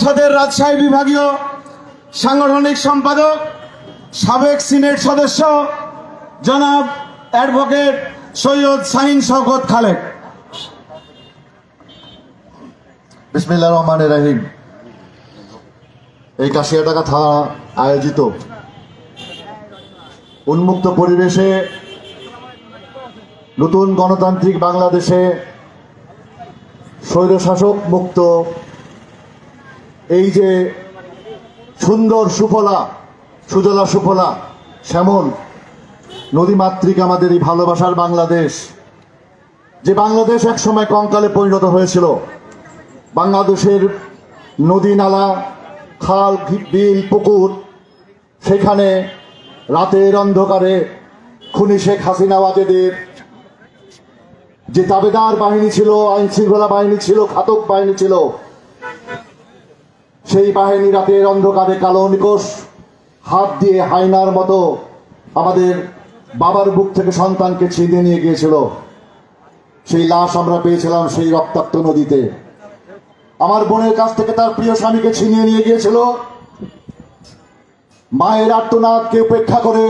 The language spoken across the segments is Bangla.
পরিষদের রাজশাহী বিভাগীয় সাংগঠনিক সম্পাদক সাবেক সিনেট সদস্য জনাব অ্যাডভোকেট সৈয়দ শাহিন শওকত খালেক। বিসমিল্লাহির রহমানির রহিম। এই কাশিয়াটাকা থানা আয়োজিত উন্মুক্ত পরিবেশে নতুন গণতান্ত্রিক বাংলাদেশে স্বৈরশাসক মুক্ত এই যে সুন্দর সুফলা সুজলা সুফলা শ্যামল নদীমাতৃক আমাদের এই ভালোবাসার বাংলাদেশ, যে বাংলাদেশ একসময় কঙ্কালে পরিণত হয়েছিল, বাংলাদেশের নদী নালা খাল বিল পুকুর, সেখানে রাতের অন্ধকারে খুনি শেখ হাসিনাবাদের যে দাবেদার বাহিনী ছিল, আইন শৃঙ্খলা বাহিনী ছিল, ঘাতক বাহিনী ছিল, সেই বাহিনী রাতের অন্ধকারে কালো নিকোষ হাত দিয়ে হায়নার মতো আমাদের বাবার বুক থেকে সন্তানকে ছিনিয়ে নিয়ে গিয়েছিল। সেই লাশ আমরা পেয়েছিলাম সেই রক্তাক্ত নদীতে। আমার বোনের কাছ থেকে তার প্রিয় স্বামীকে ছিনিয়ে নিয়ে গিয়েছিল। মায়ের আর্তনাদকে উপেক্ষা করে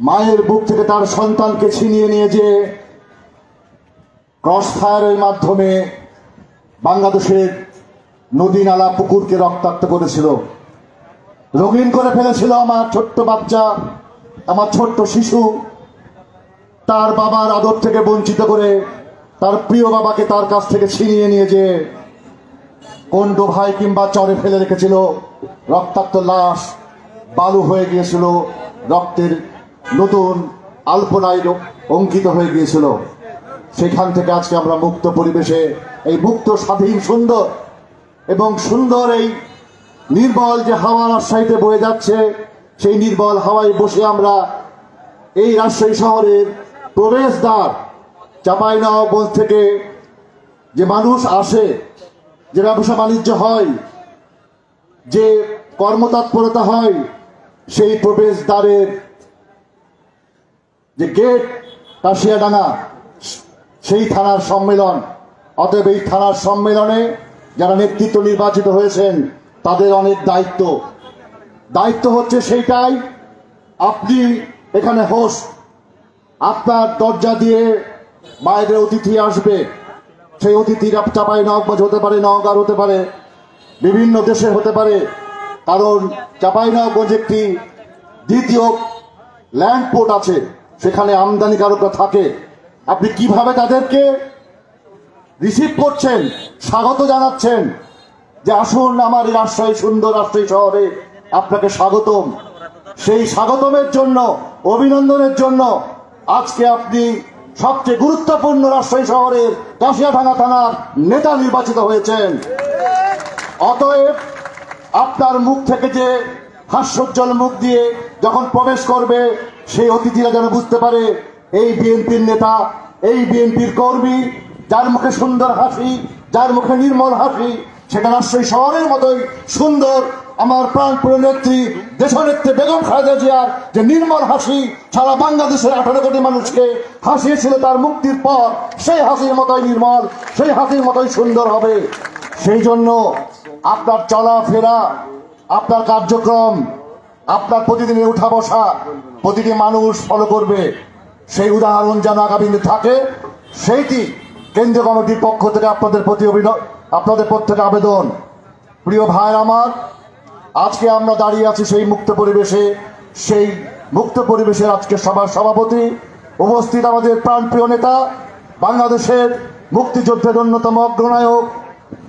মায়ের বুক থেকে তার সন্তানকে ছিনিয়ে নিয়ে যে ক্রস ফায়ারের মাধ্যমে বাংলাদেশের নদী নালা পুকুরকে রক্তাক্ত করেছিল, রঙিন করে ফেলেছিল আমার ছোট্ট বাচ্চা, আমার ছোট্ট শিশু। তার বাবার আদর থেকে বঞ্চিত করে তার প্রিয় বাবাকে তার কাছ থেকে ছিনিয়ে নিয়ে যে কোন ডোভায় কিংবা চরে ফেলে রেখেছিল। রক্তাক্ত লাশ বালু হয়ে গিয়েছিল, রক্তের নতুন আলপনায় অঙ্কিত হয়ে গিয়েছিল। সেখান থেকে আজকে আমরা মুক্ত পরিবেশে এই মুক্ত স্বাধীন সুন্দর এবং সুন্দর এই নির্মল যে হাওয়া রাজশাহীতে বয়ে যাচ্ছে, সেই নির্মল হাওয়ায় বসে আমরা এই রাজশাহী শহরের প্রবেশদ্বার চাঁপাইনবাবগঞ্জ থেকে যে মানুষ আসে, যে ব্যবসা বাণিজ্য হয়, যে কর্মতৎপরতা হয়, সেই প্রবেশদ্বারের যে গেট কাশিয়াডাঙ্গা, সেই থানার সম্মেলন। অতএব এই থানার সম্মেলনে যারা নেতৃত্ব নির্বাচিত হয়েছেন তাদের অনেক দায়িত্ব হচ্ছে সেইটাই, আপনি এখানে হোস্ট, আপনার দরজা দিয়ে বাইরের অতিথি আসবে। সেই অতিথিরা চাঁপাইনবাবগঞ্জ হতে পারে, নওগাঁ হতে পারে, বিভিন্ন দেশের হতে পারে, কারণ চাঁপাইনবাবগঞ্জ একটি দ্বিতীয় ল্যান্ড পোর্ট আছে, সেখানে আমদানিকারকরা থাকে। আপনি কিভাবে তাদেরকে রিসিভ করছেন, স্বাগত জানাচ্ছেন যে আসুন আমার রাজশাহী সুন্দর রাজশাহী শহরে আপনাকে স্বাগতম। সেই স্বাগতমের জন্য, অভিনন্দনের জন্য আজকে আপনি সবচেয়ে গুরুত্বপূর্ণ রাজশাহী শহরের কাশিয়াডাঙ্গা থানার নেতা নির্বাচিত হয়েছেন। অতএব আপনার মুখ থেকে যে হাস্যোজ্জ্বল মুখ দিয়ে যখন প্রবেশ করবে, সেই অতিথিরা যেন বুঝতে পারে এই বিএনপির নেতা, এই বিএনপির কর্মী, যার মুখে সুন্দর হাসি, যার মুখে নির্মল হাসি, সেটা রাজশাহী শহরের মতোই সুন্দর। আমার প্রাণপ্রিয় নেত্রী দেশনেত্রী বেগম খালেদা জিয়ার যে নির্মল হাসি সারা বাংলাদেশের 18 কোটি মানুষকে হাসিয়েছিল তার মুক্তির পর, সেই হাসির মতোই নির্মল, সেই হাসির মতোই সুন্দর হবে। সেই জন্য আপনার চলাফেরা, আপনার কার্যক্রম, আপনার প্রতিদিনের উঠা বসা প্রতিটি মানুষ ফলো করবে। সেই উদাহরণ যেন আগামী দিনে থাকে, সেইটি কেন্দ্রীয় কমিটির পক্ষ থেকে আপনাদের প্রত্যেকে আবেদন। প্রিয় ভাই আমার, আজকে আমরা দাঁড়িয়ে আছি সেই মুক্ত পরিবেশে। সেই মুক্ত পরিবেশের আজকে সভার সভাপতি উপস্থিত আমাদের প্রাণপ্রিয় নেতা, বাংলাদেশের মুক্তিযুদ্ধের অন্যতম অগ্রনায়ক,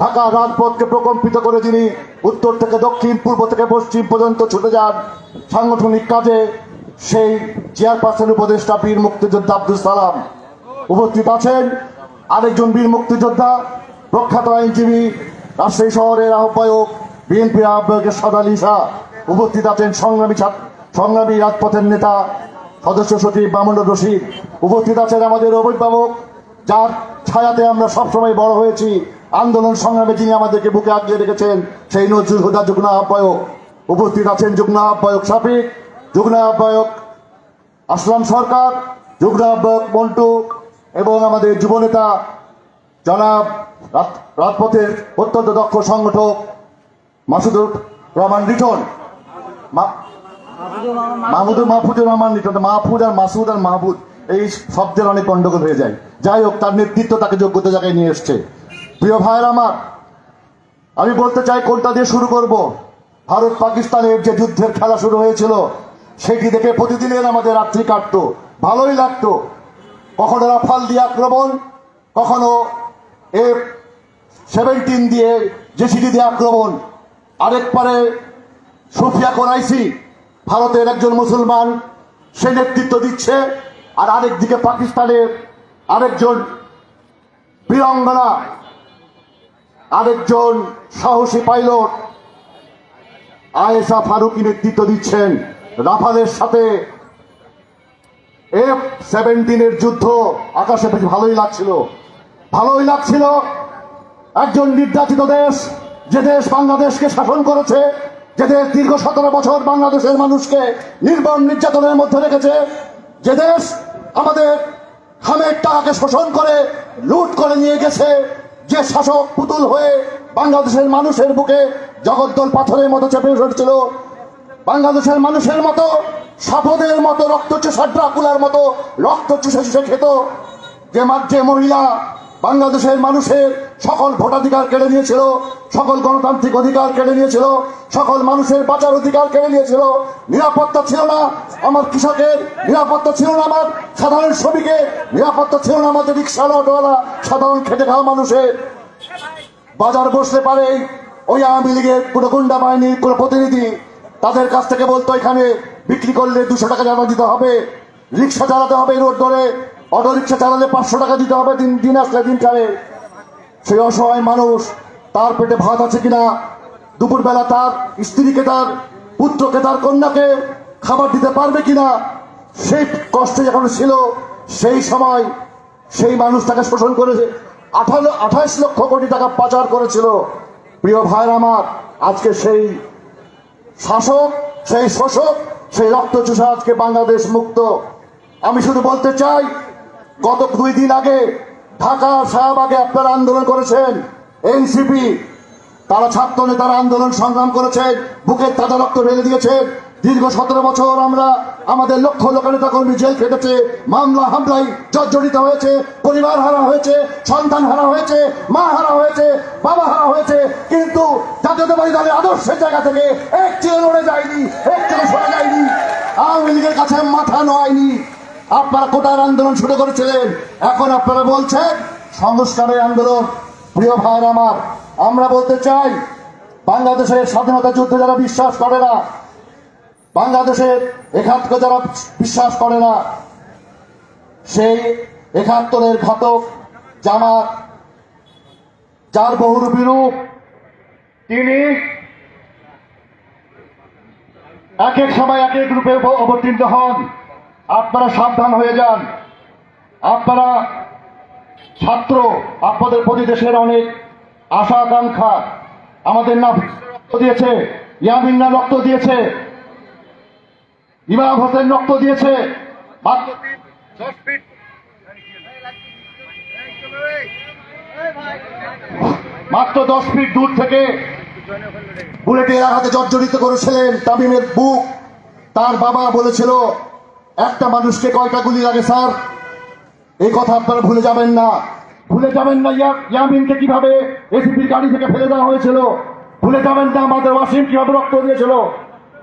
ঢাকা রাজপথকে প্রকম্পিত করে যিনি উত্তর থেকে দক্ষিণ, পূর্ব থেকে পশ্চিম পর্যন্ত ছুটে যান সাংগঠনিক কাজে, সেই চেয়ারপারসন উপদেষ্টা বীর মুক্তিযোদ্ধা আব্দুল সালাম। উপস্থিত আছেন আরেকজন বীর মুক্তিযোদ্ধা, প্রখ্যাত আইনজীবী, রাজশাহী শহরের আহ্বায়ক, বিএনপির আহ্বায়কের সাদাল ঈসা। উপস্থিত আছেন সংগ্রামী রাজপথের নেতা, সদস্য সচিব মামুনুর রশিদ। উপস্থিত আছেন আমাদের অভিভাবক, যার ছায়াতে আমরা সবসময় বড় হয়েছি, আন্দোলন সংগ্রামে যিনি আমাদেরকে বুকে আগিয়ে রেখেছেন, সেই নজরুল হুদা যুগ্ম আহ্বায়ক। উপস্থিত আছেন যুগ্ম আহ্বায়ক শাফিক, যুগ্ম আহ্বায়ক আসলাম সরকার, যুগ্ম আহ্বায়ক মন্টু এবং আমাদের যুবনেতা জনাব রাজপথের অত্যন্ত দক্ষ সংগঠক মাসুদুর রহমান লিটন, মাহফুজুর রহমান লিটন, মাহফুজ আর মাসুদ আর মাহবুদ এই শব্দের অনেক গন্ডগোল হয়ে যায়। যাই হোক, তার নেতৃত্ব তাকে যোগ্যতা জায়গায় নিয়ে এসছে। প্রিয় ভাইয়ের আমার, আমি বলতে চাই কোনটা দিয়ে শুরু করব। ভারত পাকিস্তানের যে যুদ্ধের খেলা শুরু হয়েছিল সেটি দেখে প্রতিদিনের আমাদের রাত্রি কাটতো, ভালোই লাগতো। কখনো রাফাল দিয়ে আক্রমণ, কখনো F-17 দিয়ে জেসিডি দিয়ে আক্রমণ। আরেক পারে সুফিয়া কোরাইশি, ভারতের একজন মুসলমান, সে নেতৃত্ব দিচ্ছে। আর আরেক দিকে পাকিস্তানের আরেকজন বীরাঙ্গনা, আরেকজন সাহসী পাইলট আয়েশা ফারুকি নেতৃত্ব দিচ্ছেন। রাফালের সাথে F-17 যুদ্ধ আকাশে বেশ ভালোই লাগছিল। একজন নির্যাতিত দেশ, যে দেশ বাংলাদেশকে শাসন করেছে, যে দেশ দীর্ঘ 17 বছর বাংলাদেশের মানুষকে নির্মম নির্যাতনের মধ্যে রেখেছে, যে দেশ আমাদের খামের টাকাকে শোষণ করে লুট করে নিয়ে গেছে, যে শাসক পুতুল হয়ে বাংলাদেশের মানুষের বুকে জগদ্দল পাথরের মতো চেপে উঠেছিল, বাংলাদেশের মানুষের মতো সাপদের মতো রক্ত চুষা ড্রাকুলার মতো রক্ত চুষে খেত, যে মহিলা বাংলাদেশের মানুষের সকল ভোটাধিকার কেড়ে নিয়েছিল, সকল গণতান্ত্রিক অধিকার কেড়ে নিয়েছিল, সকল মানুষের বাঁচার অধিকার কেড়ে নিয়েছিল। নিরাপত্তা ছিল না আমার কৃষকের, নিরাপত্তা ছিল না আমার সাধারণ শ্রমিকের, নিরাপত্তা ছিল না আমাদের রিক্সাওয়ালা, অটোওয়ালা, সাধারণ খেটে খাওয়া মানুষের। বাজার বসলে পারে ওই আওয়ামী লীগের কোনো গুন্ডা বাহিনীর কোনো প্রতিনিধি তাদের কাছ থেকে বলতো এখানে বিক্রি করলে 200 টাকা জমা দিতে হবে, রিক্সা চালাতে হবে রোড ধরে, অটো রিক্সা চালালে 500 টাকা দিতে হবে দিন আসলে দিন কালে। সেই অসহায় মানুষ, তার পেটে ভাত আছে কিনা, দুপুরবেলা তার স্ত্রীকে, তার পুত্রকে, তার কন্যাকে খাবার দিতে পারবে কিনা, সেই কষ্টে যখন ছিল সেই সময় সেই মানুষটাকে শোষণ করেছে। 28 লক্ষ কোটি টাকা পাচার করেছিল। প্রিয় ভাইরা আমার, আজকে সেই শাসক, সেই শোষক, সেই রক্তচোষা আজকে বাংলাদেশ মুক্ত। আমি শুধু বলতে চাই, গত 2 দিন আগে ঢাকা শাহবাগে আপনারা আন্দোলন করেছেন, এনসিপি, তারা ছাত্র নেতারা আন্দোলন সংগ্রাম করেছেন, বুকের তাজা রক্ত ঢেলে দিয়েছেন। দীর্ঘ 17 বছর আমরা আমাদের লক্ষ নেতা কর্মী জেল খেটেছে, মামলা হামলায় জর্জরিত হয়েছে, পরিবার হারা হয়েছে, সন্তান হারা হয়েছে, মা হারা হয়েছে, বাবা হারা হয়েছে, কিন্তু জাতীয়তাবাদী দলের আদর্শের জায়গা থেকে এক চিরে লড়ে যায়নি, এক চিরে সরে যায়নি, আওয়ামী লীগের কাছে মাথা নোয়ায়নি। আপনারা কোটার আন্দোলন শুরু করেছিলেন, এখন আপনারা বলছেন সংস্কারের আন্দোলন। প্রিয় ভাইয়ের আমার, আমরা বলতে চাই, বাংলাদেশের স্বাধীনতা যুদ্ধে যারা বিশ্বাস করে না, বাংলাদেশের 71 যারা বিশ্বাস করে না, সেই 71-এর ঘাতক জামাত, যার বহুরূপী রূপ, তিনি এক এক সময় এক এক রূপে অবতীর্ণ হন। আপনারা সাবধান হয়ে যান। আপনারা ছাত্র, আপনাদের প্রতি দেশের অনেক আশা আকাঙ্ক্ষা, আমাদের না রক্ত দিয়েছে, ইয়ামিন্না রক্ত দিয়েছে, ইমাম হোসেন রক্ত দিয়েছে। মাত্র 10 ফিট দূর থেকে বুলেটের আঘাতে জর্জরিত করেছিলেন তামিমের বুক। তার বাবা বলেছিল, একটা মানুষকে কয়টা গুলি লাগে স্যার? এই কথা আপনারা ভুলে যাবেন না। ইয়ামিনকে কিভাবে এসিপির গাড়ি থেকে ফেলে দেওয়া হয়েছিল, ভুলে যাবেন না আমাদের ওয়াসিম কিভাবে রক্ত দিয়েছিল।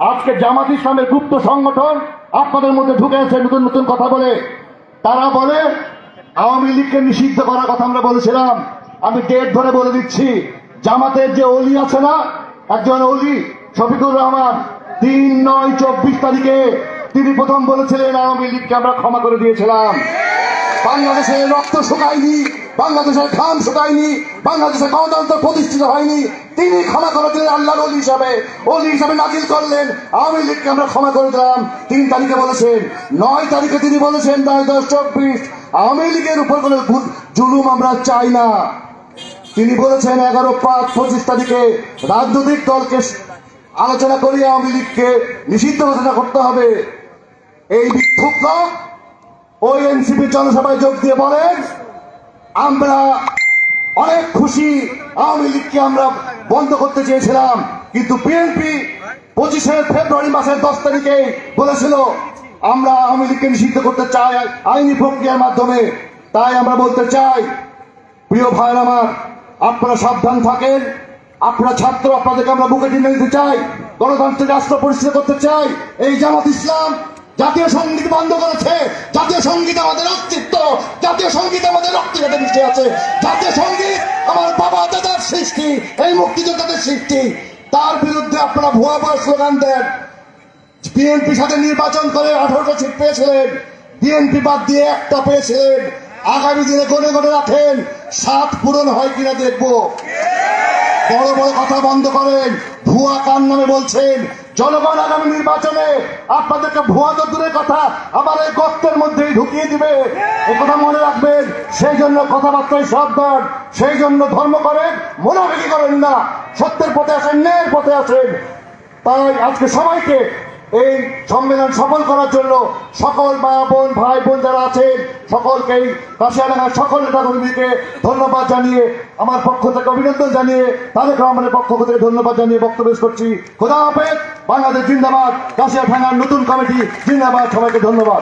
আজকে জামাত ইসলামের গুপ্ত সংগঠন আপনাদের মধ্যে ঢুকে আছে নতুন নতুন কথা বলে। তারা বলে আওয়ামী লীগকে নিষিদ্ধ করার কথা আমরা বলেছিলাম। আমি ডেট ধরে বলে দিচ্ছি, জামাতের যে অলি আছে না, একজন অলি শফিকুর রহমান, 3/9/24 তারিখে তিনি প্রথম বলেছিলেন আওয়ামী লীগকে আমরা ক্ষমা করে দিয়েছিলাম। বাংলাদেশের রক্ত শুকায়নি, বাংলাদেশের ঘাম শুকায়নি, বাংলাদেশের গণতন্ত্র প্রতিষ্ঠিত হয়নি। তিনি ক্ষমা করে দিলেন আল্লাহর অলি হিসাবে নাজিল করলেন, আওয়ামী লীগকে আমরা ক্ষমা করে দিলাম। 3 তারিখে বলেছেন, 9 তারিখে তিনি বলেছেন 9/10/24 আওয়ামী লীগের উপর কোনো জুলুম আমরা চাই না। তিনি বলেছেন 11/5/25 তারিখে রাজনৈতিক দলকে আলোচনা করে আওয়ামী লীগকে নিষিদ্ধ ঘোষণা করতে হবে। এই বিক্ষুব্ধ লোক ওই এনসিপি জনসভায় যোগ দিয়ে বলেন, আমরা অনেক খুশি। আওয়ামী লীগকে আমরা বন্ধ করতে চেয়েছিলাম, কিন্তু বিএনপি 25শে ফেব্রুয়ারি মাসের 10 তারিখে বলেছিল আমরা আওয়ামী লীগকে নিষিদ্ধ করতে চাই আইনি প্রক্রিয়ার মাধ্যমে। তাই আমরা বলতে চাই, প্রিয় ভাইয়ের আমার, আপনারা সাবধান থাকেন। আপনারা ছাত্র, আপনাদেরকে আমরা বুকে টেনে নিতে চাই, গণতান্ত্রিক রাষ্ট্র প্রতিষ্ঠা করতে চাই। এই জামাত ইসলাম জাতীয় সঙ্গীত বন্ধ করেছে। জাতীয় সঙ্গীত আমাদের অস্তিত্ব, জাতীয় সঙ্গীত আমাদের রক্তগত মিশে আছে। জাতীয় সঙ্গীত আমার বাবা দাদার সৃষ্টি, এই মুক্তিযোদ্ধাদের সৃষ্টি। তার বিরুদ্ধে আপনারা ভুয়া ভুয়া স্লোগান দেন। বিএনপির সাথে নির্বাচন করে 18টা সিট পেয়েছিলেন, বিএনপি বাদ দিয়ে একটা পেয়েছিলেন। আগামী দিনে গনে গনে রাখেন, 7 পূরণ হয় কিনা দেখবো। বড় বড় কথা বন্ধ করেন, ভুয়া কার নামে বলছেন। জনগণ আগামী নির্বাচনে আপনাদেরকে ভুয়া তো দূরের কথা, আবার এই গর্তের মধ্যেই ঢুকিয়ে দিবে। এ কথা মনে রাখবেন। সেই জন্য কথাবার্তায় সাবধান, সেই জন্য ধর্ম করেন, মোনাফিকি করেন না। সত্যের পথে আসেন, ন্যায়ের পথে আসেন। তাই আজকে সবাইকে এই সম্মেলন সফল করার জন্য সকল মা বোন ভাই বোন যারা আছেন সকলকেই, কাশিয়াডাঙ্গার সকল নেতাকর্মীকে ধন্যবাদ জানিয়ে, আমার পক্ষ থেকে অভিনন্দন জানিয়ে, তারেক রহমানের পক্ষ থেকে ধন্যবাদ জানিয়ে বক্তব্য পেশ করছি। খোদা হাফেজ। বাংলাদেশ জিন্দাবাদ। কাশিয়াডাঙ্গার নতুন কমিটি জিন্দাবাদ। সবাইকে ধন্যবাদ।